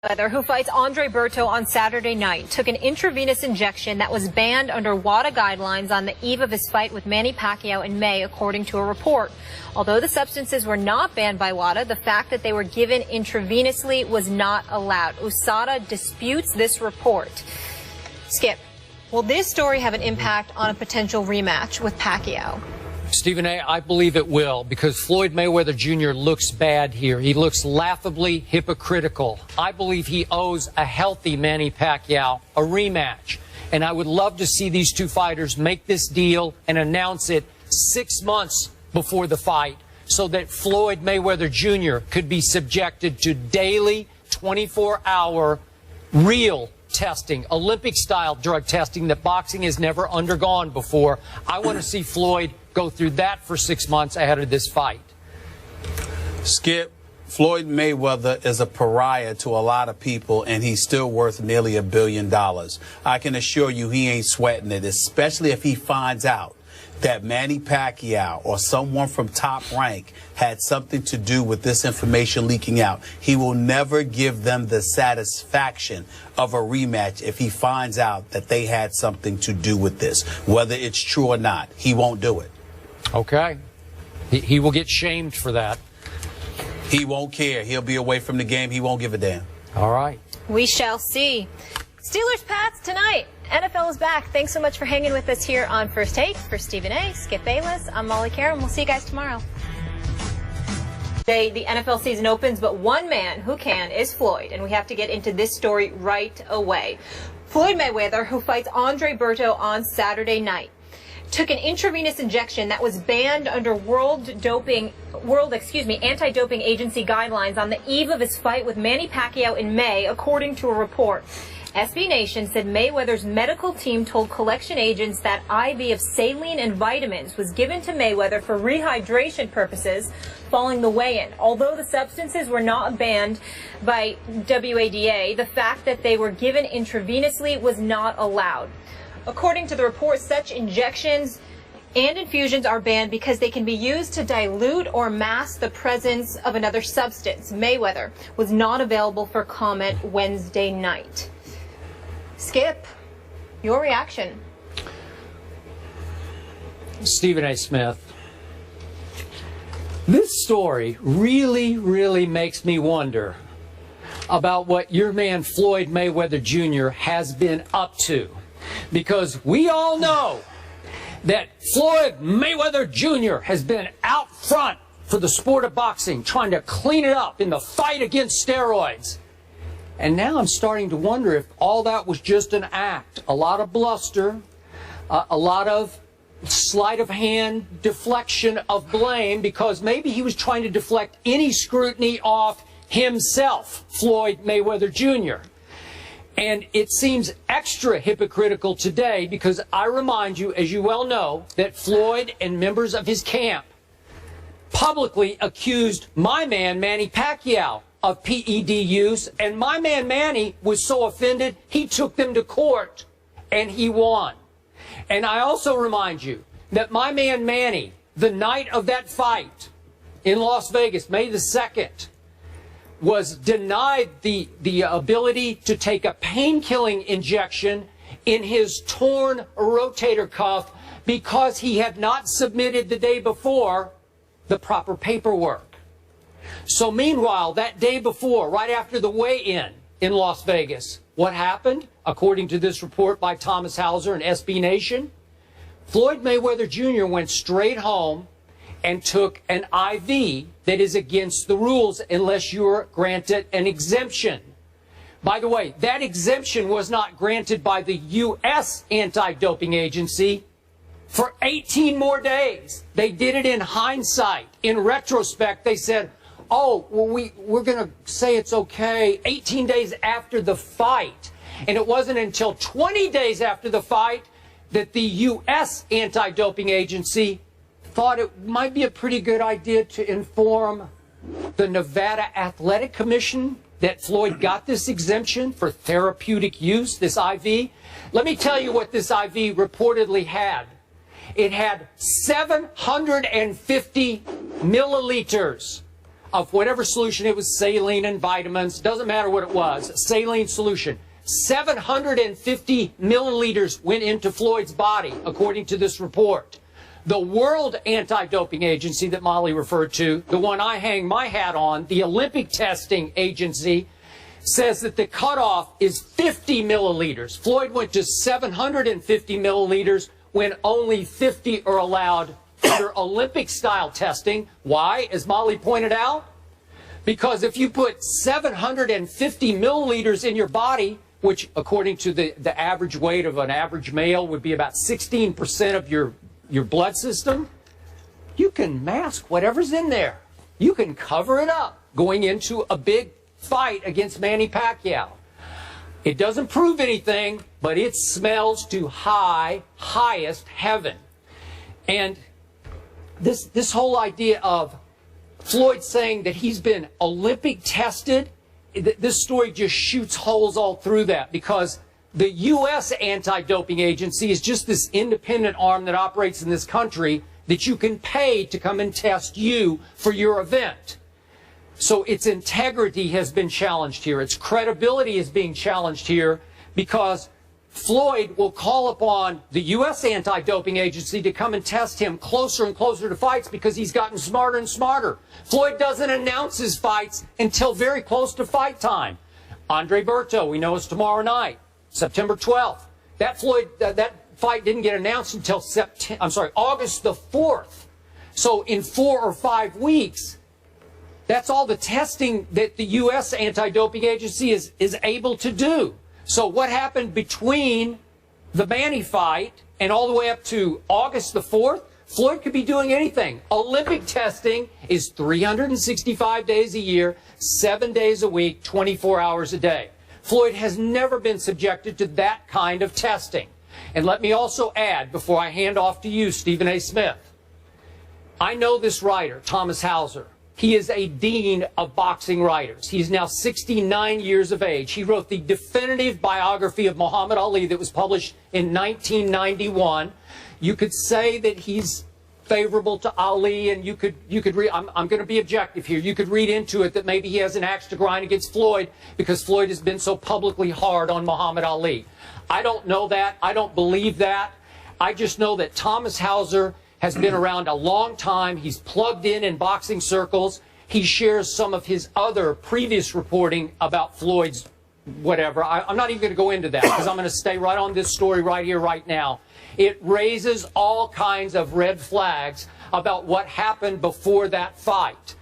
Mayweather, who fights Andre Berto on Saturday night, took an intravenous injection that was banned under WADA guidelines on the eve of his fight with Manny Pacquiao in May, according to a report. Although the substances were not banned by WADA, the fact that they were given intravenously was not allowed. USADA disputes this report. Skip, will this story have an impact on a potential rematch with Pacquiao? Stephen A., I believe it will, because Floyd Mayweather Jr. looks bad here. He looks laughably hypocritical. I believe he owes a healthy Manny Pacquiao a rematch. And I would love to see these two fighters make this deal and announce it 6 months before the fight so that Floyd Mayweather Jr. could be subjected to daily 24-hour real testing, Olympic-style drug testing that boxing has never undergone before. I want to see Floyd go through that for 6 months ahead of this fight. Skip, Floyd Mayweather is a pariah to a lot of people, and he's still worth nearly $1 billion. I can assure you he ain't sweating it, especially if he finds out that Manny Pacquiao or someone from Top Rank had something to do with this information leaking out. He will never give them the satisfaction of a rematch if he finds out that they had something to do with this. Whether it's true or not, he won't do it. Okay. He will get shamed for that. He won't care. He'll be away from the game. He won't give a damn. All right. We shall see. Steelers-Pats tonight. NFL is back. Thanks so much for hanging with us here on First Take. For Stephen A., Skip Bayless, I'm Molly Karen. We'll see you guys tomorrow. Today, the NFL season opens, but one man who can is Floyd, and we have to get into this story right away. Floyd Mayweather, who fights Andre Berto on Saturday night, took an intravenous injection that was banned under anti-doping agency guidelines on the eve of his fight with Manny Pacquiao in May, according to a report. SB Nation said Mayweather's medical team told collection agents that IV of saline and vitamins was given to Mayweather for rehydration purposes following the weigh-in. Although the substances were not banned by WADA, the fact that they were given intravenously was not allowed. According to the report, such injections and infusions are banned because they can be used to dilute or mask the presence of another substance. Mayweather was not available for comment Wednesday night. Skip, your reaction. Stephen A. Smith, this story really makes me wonder about what your man Floyd Mayweather Jr. has been up to. Because we all know that Floyd Mayweather Jr. has been out front for the sport of boxing, trying to clean it up in the fight against steroids. And now I'm starting to wonder if all that was just an act. A lot of bluster, a lot of sleight of hand, deflection of blame, because maybe he was trying to deflect any scrutiny off himself, Floyd Mayweather Jr. And it seems extra hypocritical today because I remind you, as you well know, that Floyd and members of his camp publicly accused my man, Manny Pacquiao, of PED use, and my man Manny was so offended he took them to court and he won. And I also remind you that my man Manny, the night of that fight in Las Vegas, May the 2nd, was denied the ability to take a pain-killing injection in his torn rotator cuff because he had not submitted the day before the proper paperwork. So meanwhile, that day before, right after the weigh-in in Las Vegas, what happened? According to this report by Thomas Hauser and SB Nation, Floyd Mayweather Jr. went straight home and took an IV that is against the rules unless you're granted an exemption. By the way, that exemption was not granted by the U.S. anti-doping agency for 18 more days. They did it in hindsight. In retrospect, they said, oh, well, we're going to say it's okay 18 days after the fight. And it wasn't until 20 days after the fight that the U.S. anti-doping agency thought it might be a pretty good idea to inform the Nevada Athletic Commission that Floyd got this exemption for therapeutic use, this IV. Let me tell you what this IV reportedly had. It had 750 milliliters of whatever solution, it was saline and vitamins, doesn't matter what it was, saline solution. 750 milliliters went into Floyd's body, according to this report. The World Anti-Doping Agency that Molly referred to, the one I hang my hat on, the Olympic Testing Agency, says that the cutoff is 50 milliliters. Floyd went to 750 milliliters when only 50 are allowed under Olympic-style testing. Why, as Molly pointed out? Because if you put 750 milliliters in your body, which according to the average weight of an average male would be about 16% of your blood system, you can mask whatever's in there. You can cover it up going into a big fight against Manny Pacquiao. It doesn't prove anything, but it smells to highest heaven. And this whole idea of Floyd saying that he's been Olympic tested, this story just shoots holes all through that, because the U.S. Anti-Doping Agency is just this independent arm that operates in this country that you can pay to come and test you for your event. So its integrity has been challenged here. Its credibility is being challenged here because Floyd will call upon the U.S. Anti-Doping Agency to come and test him closer and closer to fights because he's gotten smarter and smarter. Floyd doesn't announce his fights until very close to fight time. Andre Berto, we know, is tomorrow night, September 12th. That fight didn't get announced until August the 4th. So in 4 or 5 weeks, that's all the testing that the U.S. Anti-Doping Agency is able to do. So what happened between the Manny fight and all the way up to August the 4th? Floyd could be doing anything. Olympic testing is 365 days a year, 7 days a week, 24 hours a day. Floyd has never been subjected to that kind of testing. And let me also add, before I hand off to you, Stephen A. Smith, I know this writer, Thomas Hauser. He is a dean of boxing writers. He's now 69 years of age. He wrote the definitive biography of Muhammad Ali that was published in 1991. You could say that he's favorable to Ali, and you could read, I'm going to be objective here. You could read into it that maybe he has an axe to grind against Floyd because Floyd has been so publicly hard on Muhammad Ali. I don't know that. I don't believe that. I just know that Thomas Hauser has been around a long time. He's plugged in boxing circles. He shares some of his other previous reporting about Floyd's whatever. I'm not even going to go into that because I'm going to stay right on this story right here, right now. It raises all kinds of red flags about what happened before that fight.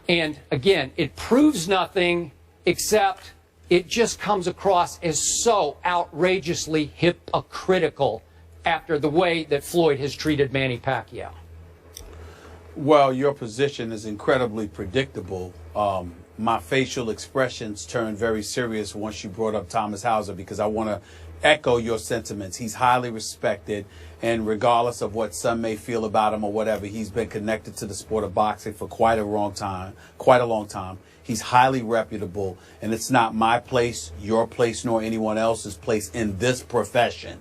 And again, it proves nothing except it just comes across as so outrageously hypocritical after the way that Floyd has treated Manny Pacquiao. Well, your position is incredibly predictable. My facial expressions turned very serious once you brought up Thomas Hauser because I want to echo your sentiments. He's highly respected, and regardless of what some may feel about him or whatever, he's been connected to the sport of boxing for quite a long time. He's highly reputable, and it's not my place, your place, nor anyone else's place in this profession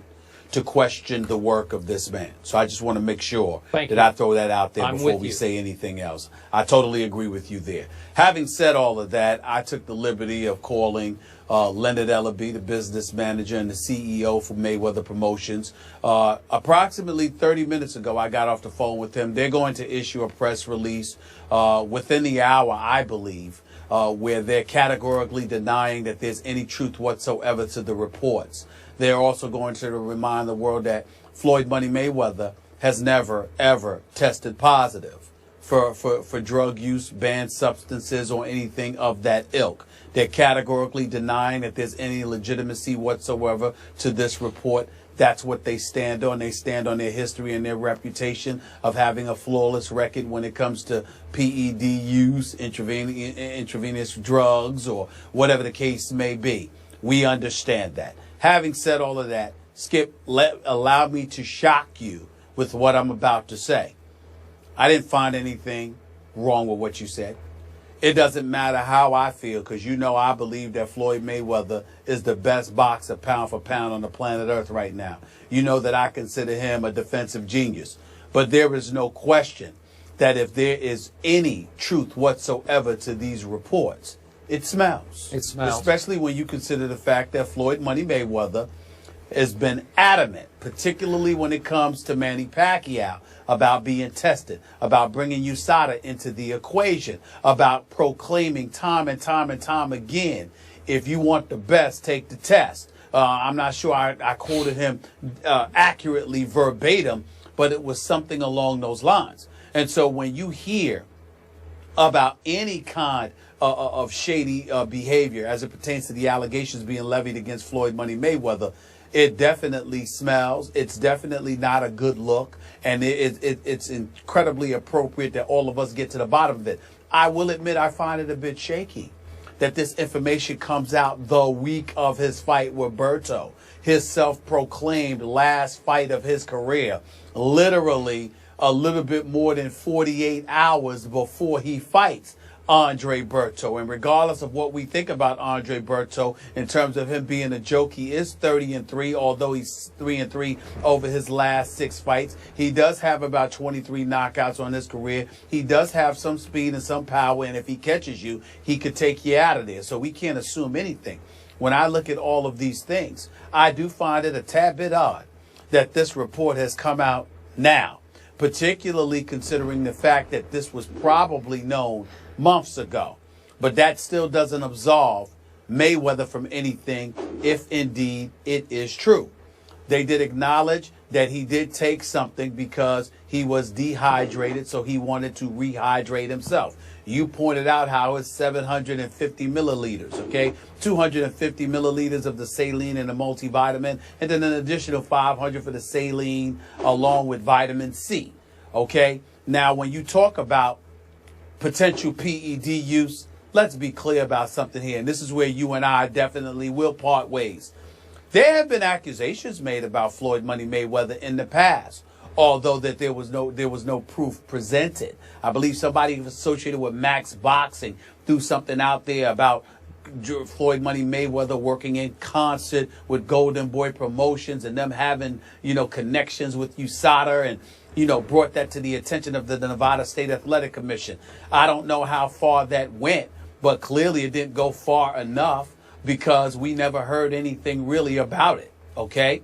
to question the work of this man. So I just want to make sure that I throw that out there before we say anything else. I totally agree with you there. Having said all of that, I took the liberty of calling Leonard Ellaby, the business manager and the CEO for Mayweather Promotions. Approximately 30 minutes ago, I got off the phone with him. They're going to issue a press release within the hour, I believe, where they're categorically denying that there's any truth whatsoever to the reports. They're also going to remind the world that Floyd Money Mayweather has never, ever tested positive for drug use, banned substances, or anything of that ilk. They're categorically denying that there's any legitimacy whatsoever to this report. That's what they stand on. They stand on their history and their reputation of having a flawless record when it comes to PED use, intravenous drugs, or whatever the case may be. We understand that. Having said all of that, Skip, allow me to shock you with what I'm about to say. I didn't find anything wrong with what you said. It doesn't matter how I feel, because you know I believe that Floyd Mayweather is the best boxer pound for pound on the planet Earth right now. You know that I consider him a defensive genius. But there is no question that if there is any truth whatsoever to these reports, it smells. It smells. Especially when you consider the fact that Floyd Money Mayweather has been adamant, particularly when it comes to Manny Pacquiao, about being tested, about bringing USADA into the equation, about proclaiming time and time and time again, if you want the best, take the test. I'm not sure I quoted him accurately verbatim, but it was something along those lines. And so when you hear about any kind of shady behavior as it pertains to the allegations being levied against Floyd Money Mayweather, it definitely smells. It's definitely not a good look. And it's incredibly appropriate that all of us get to the bottom of it. I will admit I find it a bit shaky that this information comes out the week of his fight with Berto, his self-proclaimed last fight of his career, literally a little bit more than 48 hours before he fights Andre Berto. And regardless of what we think about Andre Berto in terms of him being a joke, he is 30-3, although he's 3-3 over his last 6 fights. He does have about 23 knockouts on his career. He does have some speed and some power, and if he catches you, he could take you out of there. So we can't assume anything. When I look at all of these things, I do find it a tad bit odd that this report has come out now, particularly considering the fact that this was probably known months ago. But that still doesn't absolve Mayweather from anything if indeed it is true. They did acknowledge that he did take something because he was dehydrated, so he wanted to rehydrate himself. You pointed out how it's 750 milliliters, okay? 250 milliliters of the saline and the multivitamin, and then an additional 500 for the saline along with vitamin C, okay? Now, when you talk about potential PED use, let's be clear about something here, and this is where you and I definitely will part ways. There have been accusations made about Floyd Money Mayweather in the past, although that there was no proof presented. I believe somebody associated with Max Boxing threw something out there about Floyd Money Mayweather working in concert with Golden Boy Promotions and them having, connections with USADA and, brought that to the attention of the Nevada State Athletic Commission. I don't know how far that went, but clearly it didn't go far enough because we never heard anything really about it, okay?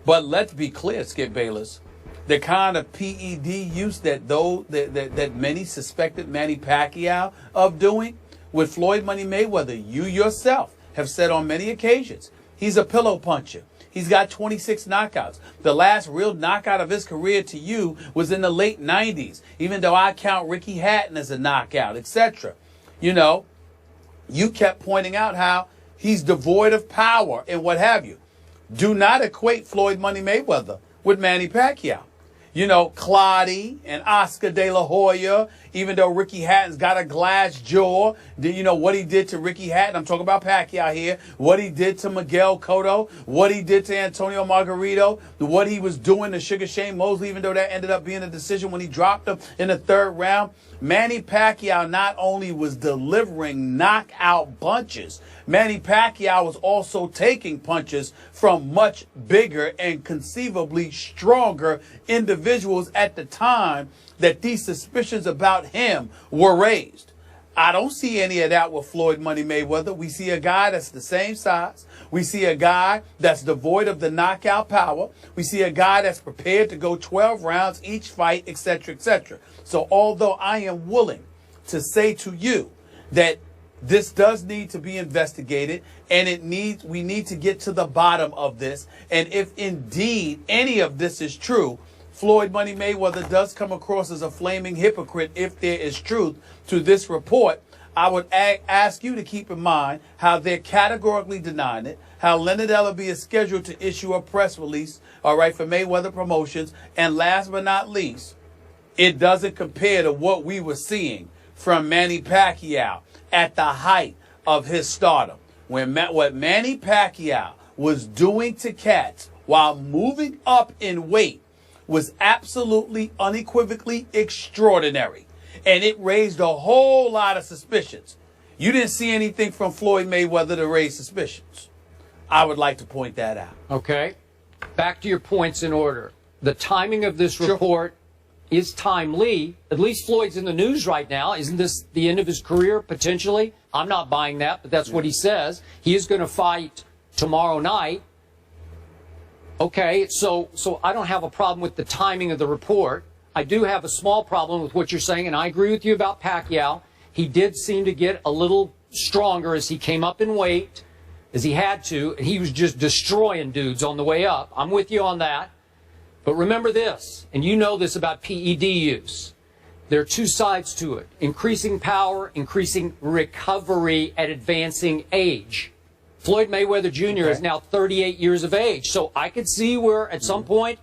But let's be clear, Skip Bayless, the kind of PED use that many suspected Manny Pacquiao of doing with Floyd Money Mayweather, you yourself have said on many occasions, he's a pillow puncher. He's got 26 knockouts. The last real knockout of his career to you was in the late 90s, even though I count Ricky Hatton as a knockout, etc. You kept pointing out how he's devoid of power and what have you. Do not equate Floyd Money Mayweather with Manny Pacquiao. Clottey and Oscar De La Hoya, even though Ricky Hatton's got a glass jaw, what he did to Ricky Hatton, I'm talking about Pacquiao here, what he did to Miguel Cotto, what he did to Antonio Margarito, what he was doing to Sugar Shane Mosley, even though that ended up being a decision when he dropped him in the 3rd round. Manny Pacquiao not only was delivering knockout punches, Manny Pacquiao was also taking punches from much bigger and conceivably stronger individuals at the time that these suspicions about him were raised. I don't see any of that with Floyd Money Mayweather. We see a guy that's the same size. We see a guy that's devoid of the knockout power. We see a guy that's prepared to go 12 rounds each fight, etc., etc. So although I am willing to say to you that this does need to be investigated and we need to get to the bottom of this, and if indeed any of this is true, Floyd Money Mayweather does come across as a flaming hypocrite if there is truth to this report, I would ask you to keep in mind how they're categorically denying it, how Leonard Ellerbe is scheduled to issue a press release, all right, for Mayweather Promotions, and last but not least, it doesn't compare to what we were seeing from Manny Pacquiao at the height of his stardom. What Manny Pacquiao was doing to cats while moving up in weight was absolutely unequivocally extraordinary. And it raised a whole lot of suspicions. You didn't see anything from Floyd Mayweather to raise suspicions. I would like to point that out. Okay. Back to your points in order. The timing of this report is timely. At least Floyd's in the news right now. Isn't this the end of his career, potentially? I'm not buying that, but that's what he says. He is going to fight tomorrow night. Okay, so I don't have a problem with the timing of the report. I do have a small problem with what you're saying, and I agree with you about Pacquiao. He did seem to get a little stronger as he came up in weight, as he had to, and he was just destroying dudes on the way up. I'm with you on that. But remember this, and you know this about PED use. There are two sides to it. Increasing power, increasing recovery at advancing age. Floyd Mayweather Jr. is now 38 years of age. So I could see where at some point,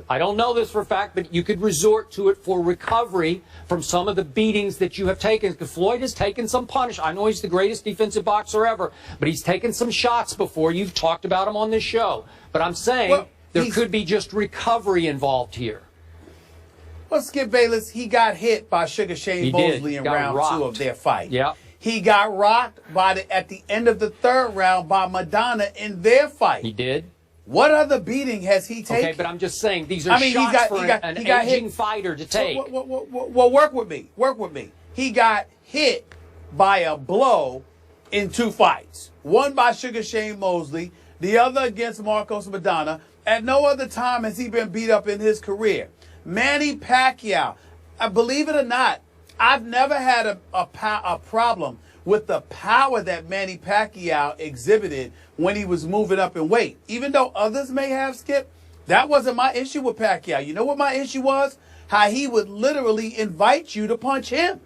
I don't know this for a fact, but you could resort to it for recovery from some of the beatings that you have taken. Because Floyd has taken some punish. I know he's the greatest defensive boxer ever, but he's taken some shots before. You've talked about him on this show. But I'm saying there could be just recovery involved here. Well, Skip Bayless, he got hit by Sugar Shane Mosley in round 2 of their fight. Yeah. He got rocked at the end of the 3rd round by Madonna in their fight. He did. What other beating has he taken? Okay, but I'm just saying these are shots for an aging fighter to take. Well, work with me. Work with me. He got hit by a blow in 2 fights. One by Sugar Shane Mosley, the other against Marcos Madonna. At no other time has he been beat up in his career. Manny Pacquiao, believe it or not, I've never had a problem with the power that Manny Pacquiao exhibited when he was moving up in weight. Even though others may have, Skip, that wasn't my issue with Pacquiao. You know what my issue was? How he would literally invite you to punch him.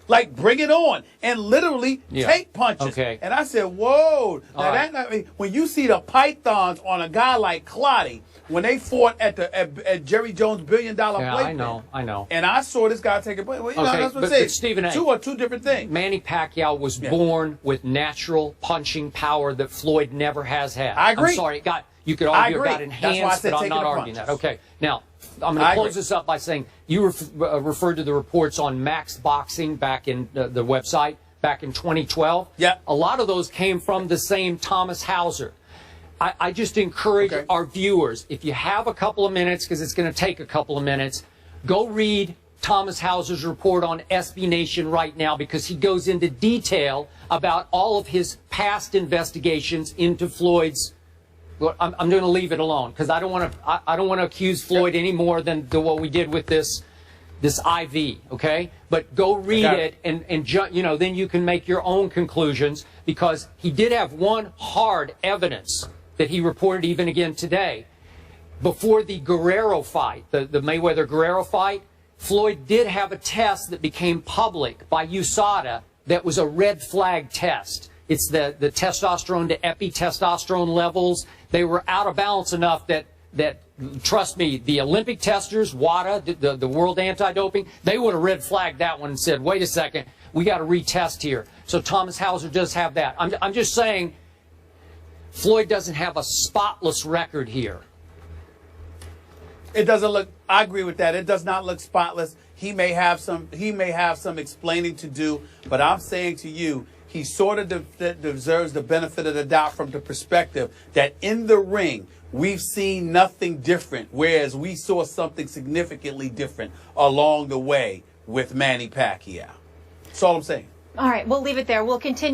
Like, bring it on, and literally take punches. Okay. And I said, whoa. Now, when you see the pythons on a guy like Clotty, when they fought at Jerry Jones' $1 billion plate. I know. And I saw this guy take a play. Well, that's what I'm saying. Stephen A. Two are two different things. Manny Pacquiao was born with natural punching power that Floyd never has had. I agree. I'm sorry, you could argue it got enhanced, but I'm not arguing that. Okay, now I'm going to close this up by saying you referred to the reports on Max Boxing back in the website back in 2012. Yeah. A lot of those came from the same Thomas Hauser. I just encourage our viewers, if you have a couple of minutes, because it's going to take a couple of minutes, go read Thomas Hauser's report on SB Nation right now, because he goes into detail about all of his past investigations into Floyd's. Well, I'm going to leave it alone because I don't want to accuse Floyd any more than what we did with this IV. Okay, but go read it and then you can make your own conclusions, because he did have one hard evidence that he reported even again today. Before the Guerrero fight, the Mayweather-Guerrero fight, Floyd did have a test that became public by USADA that was a red flag test. It's the testosterone to epitestosterone levels. They were out of balance enough that trust me, the Olympic testers, WADA, the World Anti-Doping, they would have red flagged that one and said, wait a second, we got to retest here. So Thomas Hauser does have that. I'm just saying, Floyd doesn't have a spotless record here. It doesn't look. I agree with that. It does not look spotless. He may have some explaining to do. But I'm saying to you, he sort of deserves the benefit of the doubt from the perspective that in the ring we've seen nothing different, whereas we saw something significantly different along the way with Manny Pacquiao. That's all I'm saying. All right, we'll leave it there. We'll continue.